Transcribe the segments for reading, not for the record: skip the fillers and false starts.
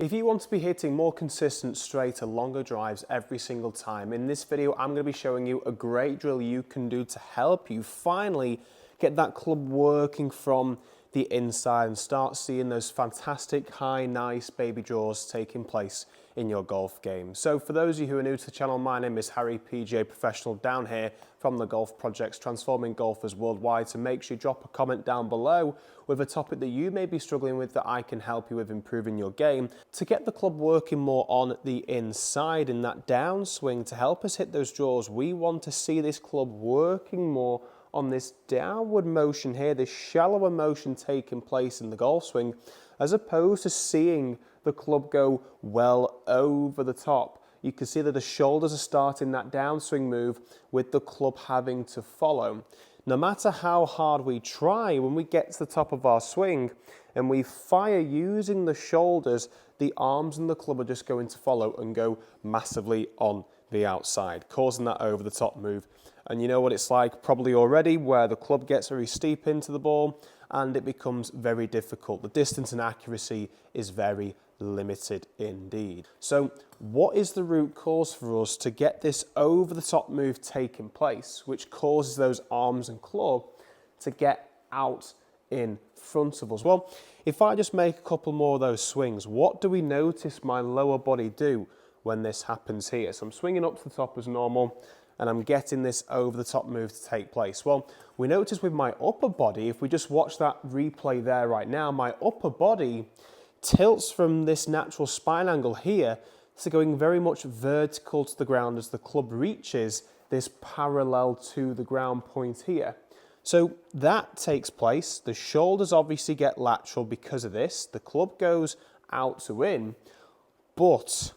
If you want to be hitting more consistent, straighter, longer drives every single time, in this video I'm going to be showing you a great drill you can do to help you finally get that club working from the inside and start seeing those fantastic, high, nice baby draws taking place in your golf game. So for those of you who are new to the channel, my name is Harry, PGA Professional, down here from the Golf Projects, transforming golfers worldwide. So make sure you drop a comment down below with a topic that you may be struggling with that I can help you with improving your game to get the club working more on the inside in that downswing to help us hit those draws. We want to see this club working more on this downward motion here, this shallower motion taking place in the golf swing, as opposed to seeing the club go well over the top. You can see that the shoulders are starting that downswing move with the club having to follow. No matter how hard we try, when we get to the top of our swing and we fire using the shoulders, the arms and the club are just going to follow and go massively on the outside, causing that over the top move. And you know what it's like probably already, where the club gets very steep into the ball and it becomes very difficult. The distance and accuracy is very limited indeed. So what is the root cause for us to get this over the top move taking place, which causes those arms and club to get out in front of us? Well, if I just make a couple more of those swings, what do we notice my lower body do when this happens here? So I'm swinging up to the top as normal and I'm getting this over the top move to take place. Well, we notice with my upper body, if we just watch that replay there right now, my upper body tilts from this natural spine angle here to going very much vertical to the ground as the club reaches this parallel to the ground point here. So that takes place. The shoulders obviously get lateral because of this. The club goes out to in, but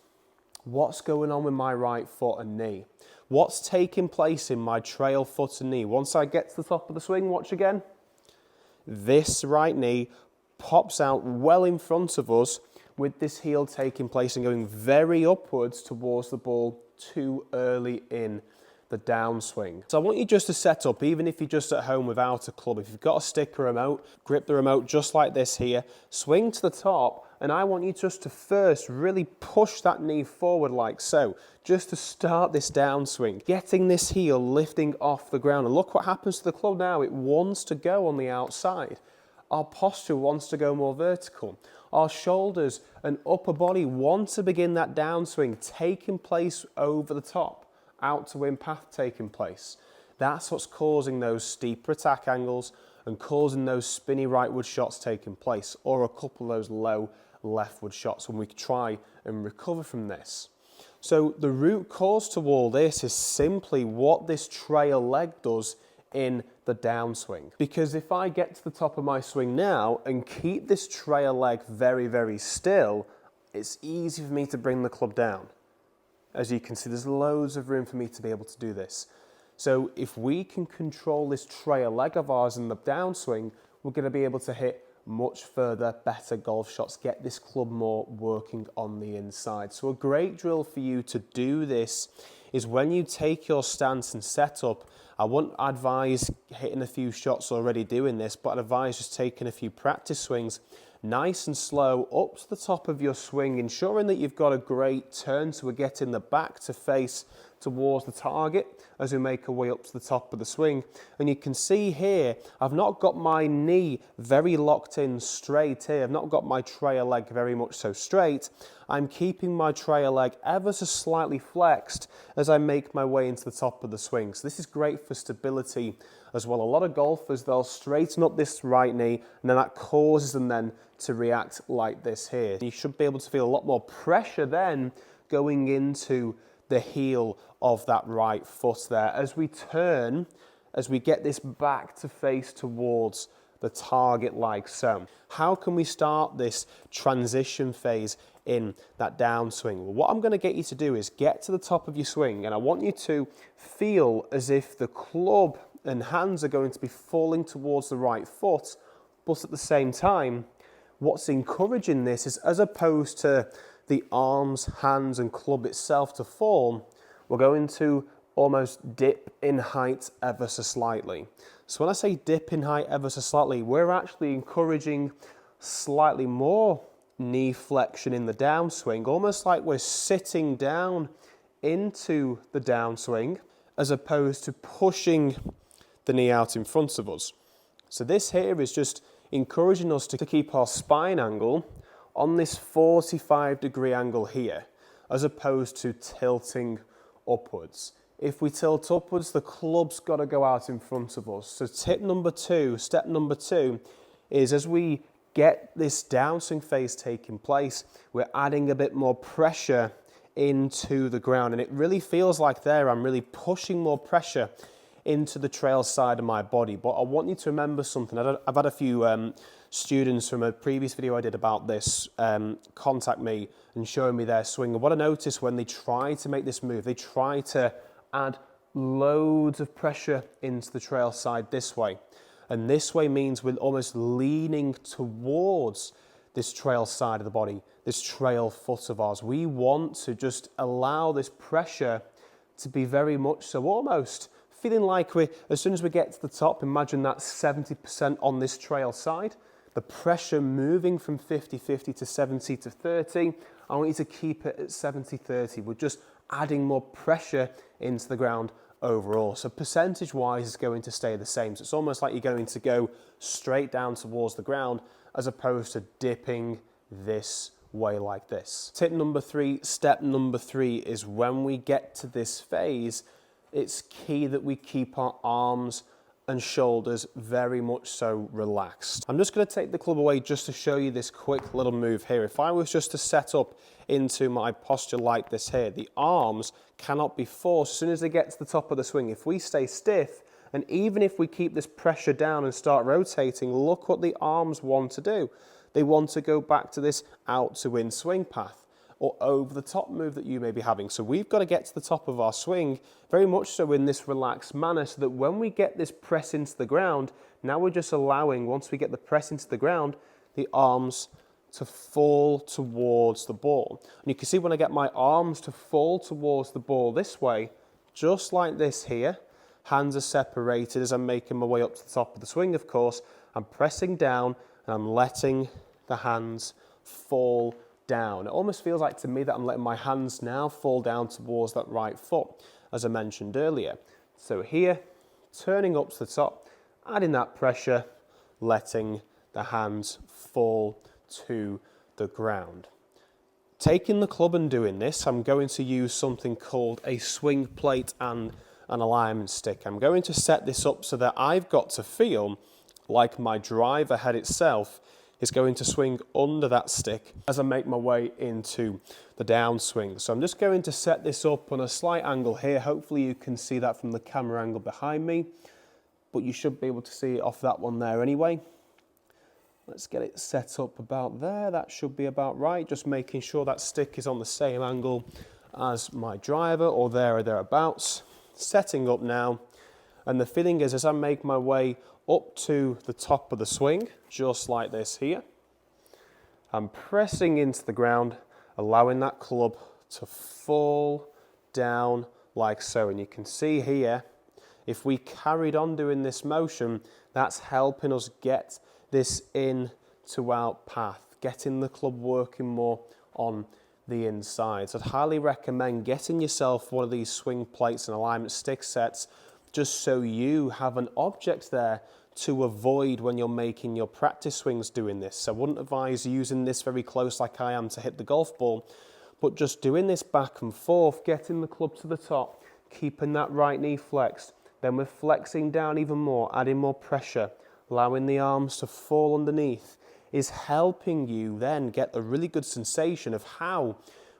what's going on with my right foot and knee? What's taking place in my trail foot and knee? Once I get to the top of the swing, watch again. This right knee pops out well in front of us with this heel taking place and going very upwards towards the ball too early in the downswing. So I want you just to set up, even if you're just at home without a club, if you've got a stick or remote, grip the remote just like this here, swing to the top, and I want you just to first really push that knee forward like so, just to start this downswing, getting this heel lifting off the ground. And look what happens to the club now. It wants to go on the outside. Our posture wants to go more vertical. Our shoulders and upper body want to begin that downswing taking place over the top, out to win path taking place. That's what's causing those steeper attack angles and causing those spinny rightward shots taking place, or a couple of those low leftward shots when we try and recover from this. So the root cause to all this is simply what this trail leg does in the downswing. Because if I get to the top of my swing now and keep this trail leg very, very still, it's easy for me to bring the club down. As you can see, there's loads of room for me to be able to do this. So if we can control this trail leg of ours in the downswing, we're going to be able to hit much further, better golf shots, get this club more working on the inside. So a great drill for you to do this is when you take your stance and setup. I wouldn't advise hitting a few shots already doing this, but I'd advise just taking a few practice swings, nice and slow, up to the top of your swing, ensuring that you've got a great turn so we're getting the back to face towards the target as we make our way up to the top of the swing. And you can see here, I've not got my knee very locked in straight here. I've not got my trail leg very much so straight. I'm keeping my trail leg ever so slightly flexed as I make my way into the top of the swing. So this is great for stability as well. A lot of golfers, they'll straighten up this right knee and then that causes them then to react like this here. You should be able to feel a lot more pressure then going into the heel of that right foot there as we turn, as we get this back to face towards the target like so. How can we start this transition phase in that downswing? Well, what I'm going to get you to do is get to the top of your swing, and I want you to feel as if the club and hands are going to be falling towards the right foot, but at the same time, what's encouraging this is, as opposed to the arms, hands and club itself to fall, we're going to almost dip in height ever so slightly. So when I say dip in height ever so slightly, we're actually encouraging slightly more knee flexion in the downswing, almost like we're sitting down into the downswing as opposed to pushing the knee out in front of us. So this here is just encouraging us to keep our spine angle on this 45-degree angle here, as opposed to tilting upwards. If we tilt upwards, the club's got to go out in front of us. So step number two is as we get this downswing phase taking place, we're adding a bit more pressure into the ground. And it really feels like there I'm really pushing more pressure into the trail side of my body. But I want you to remember something. I've had a few students from a previous video I did about this contact me and showing me their swing. And what I noticed when they try to make this move, they try to add loads of pressure into the trail side this way. And this way means we're almost leaning towards this trail side of the body, this trail foot of ours. We want to just allow this pressure to be very much so almost feeling like as soon as we get to the top, imagine that 70% on this trail side, the pressure moving from 50-50 to 70-30. I want you to keep it at 70-30. We're just adding more pressure into the ground overall. So percentage-wise, it's going to stay the same. So it's almost like you're going to go straight down towards the ground as opposed to dipping this way like this. Step number three is when we get to this phase, it's key that we keep our arms and shoulders very much so relaxed. I'm just going to take the club away just to show you this quick little move here. If I was just to set up into my posture like this here, the arms cannot be forced as soon as they get to the top of the swing. If we stay stiff, and even if we keep this pressure down and start rotating, look what the arms want to do. They want to go back to this out to in swing path or over the top move that you may be having. So we've got to get to the top of our swing very much so in this relaxed manner, so that when we get this press into the ground, now we're just allowing, once we get the press into the ground, the arms to fall towards the ball. And you can see when I get my arms to fall towards the ball this way, just like this here, hands are separated as I'm making my way up to the top of the swing, of course. I'm pressing down and I'm letting the hands fall down. It almost feels like to me that I'm letting my hands now fall down towards that right foot, as I mentioned earlier. So here, turning up to the top, adding that pressure, letting the hands fall to the ground. Taking the club and doing this, I'm going to use something called a swing plate and an alignment stick. I'm going to set this up so that I've got to feel like my driver head itself is going to swing under that stick as I make my way into the downswing. So I'm just going to set this up on a slight angle here. Hopefully you can see that from the camera angle behind me, but you should be able to see it off that one there anyway. Let's get it set up about there. That should be about right. Just making sure that stick is on the same angle as my driver or there or thereabouts. Setting up now. And the feeling is as I make my way up to the top of the swing, just like this here, I'm pressing into the ground, allowing that club to fall down like so. And you can see here, if we carried on doing this motion, that's helping us get this in to out path, getting the club working more on the inside. So I'd highly recommend getting yourself one of these swing plates and alignment stick sets, just so you have an object there to avoid when you're making your practice swings doing this. I wouldn't advise using this very close like I am to hit the golf ball, but just doing this back and forth, getting the club to the top, keeping that right knee flexed, then we're flexing down even more, adding more pressure, allowing the arms to fall underneath, is helping you then get a really good sensation of how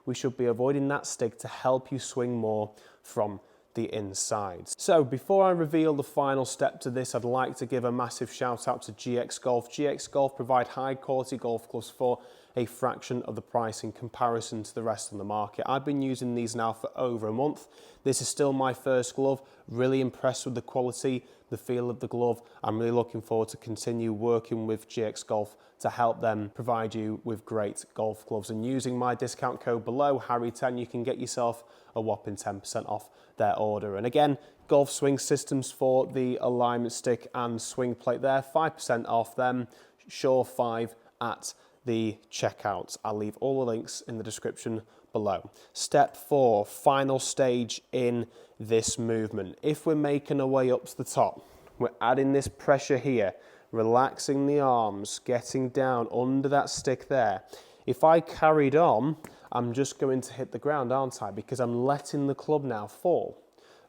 we should be avoiding that stick to help you swing more from the inside. So before I reveal the final step to this, I'd like to give a massive shout out to GX Golf. GX Golf provide high quality golf clubs for a fraction of the price in comparison to the rest of the market. I've been using these now for over a month. This is still my first glove. Really impressed with the quality, the feel of the glove. I'm really looking forward to continue working with GX Golf to help them provide you with great golf gloves. And using my discount code below, Harry10, you can get yourself a whopping 10% off their order. And again, golf swing systems for the alignment stick and swing plate there, 5% off them, Sure 5 at the checkouts. I'll leave all the links in the description below. Step 4, final stage in this movement. If we're making our way up to the top, we're adding this pressure here, relaxing the arms, getting down under that stick there. If I carried on, I'm just going to hit the ground, aren't I? Because I'm letting the club now fall.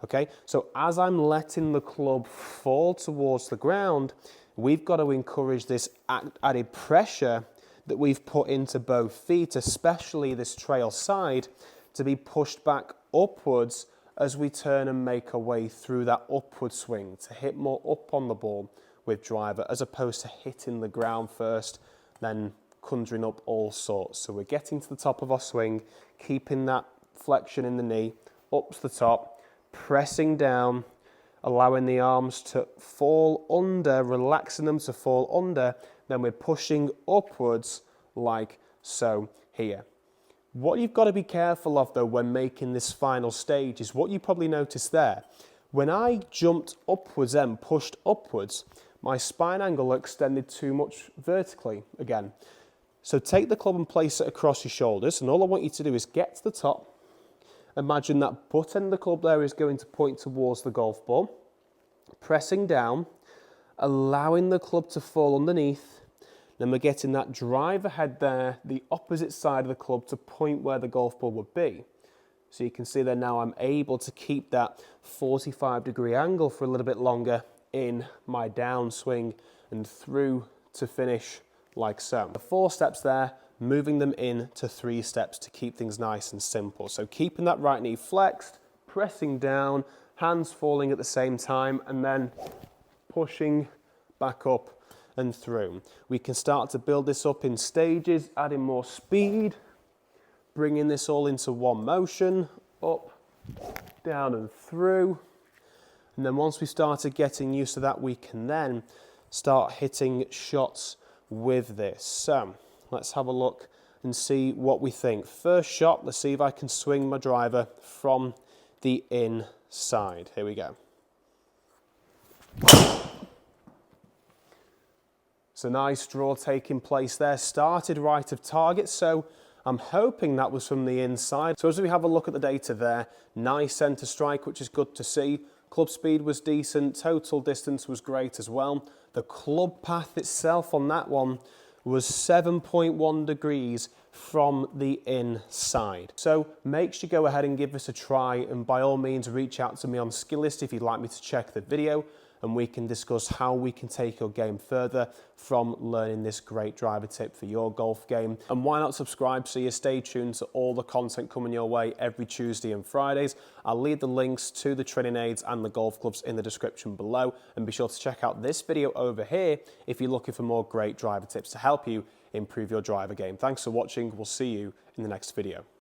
Okay, so as I'm letting the club fall towards the ground, we've got to encourage this added pressure that we've put into both feet, especially this trail side, to be pushed back upwards as we turn and make our way through that upward swing, to hit more up on the ball with driver, as opposed to hitting the ground first, then conjuring up all sorts. So we're getting to the top of our swing, keeping that flexion in the knee, up to the top, pressing down, allowing the arms to fall under, relaxing them to fall under, then we're pushing upwards like so here. What you've got to be careful of though when making this final stage is what you probably noticed there. When I jumped upwards and pushed upwards, my spine angle extended too much vertically again. So take the club and place it across your shoulders, and all I want you to do is get to the top. Imagine that butt end of the club there is going to point towards the golf ball, pressing down, allowing the club to fall underneath. Then we're getting that driver head there, the opposite side of the club, to point where the golf ball would be. So you can see there now I'm able to keep that 45-degree angle for a little bit longer in my downswing and through to finish like so. The 4 steps there, moving them in to 3 steps to keep things nice and simple. So keeping that right knee flexed, pressing down, hands falling at the same time, and then pushing back up and through. We can start to build this up in stages, adding more speed, bringing this all into one motion, up, down and through. And then once we started getting used to that, we can then start hitting shots with this. So let's have a look and see what we think. First shot, let's see if I can swing my driver from the inside. Here we go. So nice draw taking place there. Started right of target, so I'm hoping that was from the inside. So as we have a look at the data there, nice centre strike, which is good to see. Club speed was decent, total distance was great as well. The club path itself on that one was 7.1 degrees from the inside. So make sure you go ahead and give this a try, and by all means reach out to me on Skillist if you'd like me to check the video, and we can discuss how we can take your game further from learning this great driver tip for your golf game. And why not subscribe so you stay tuned to all the content coming your way every Tuesday and Fridays. I'll leave the links to the training aids and the golf clubs in the description below, and be sure to check out this video over here if you're looking for more great driver tips to help you improve your driver game. Thanks for watching. We'll see you in the next video.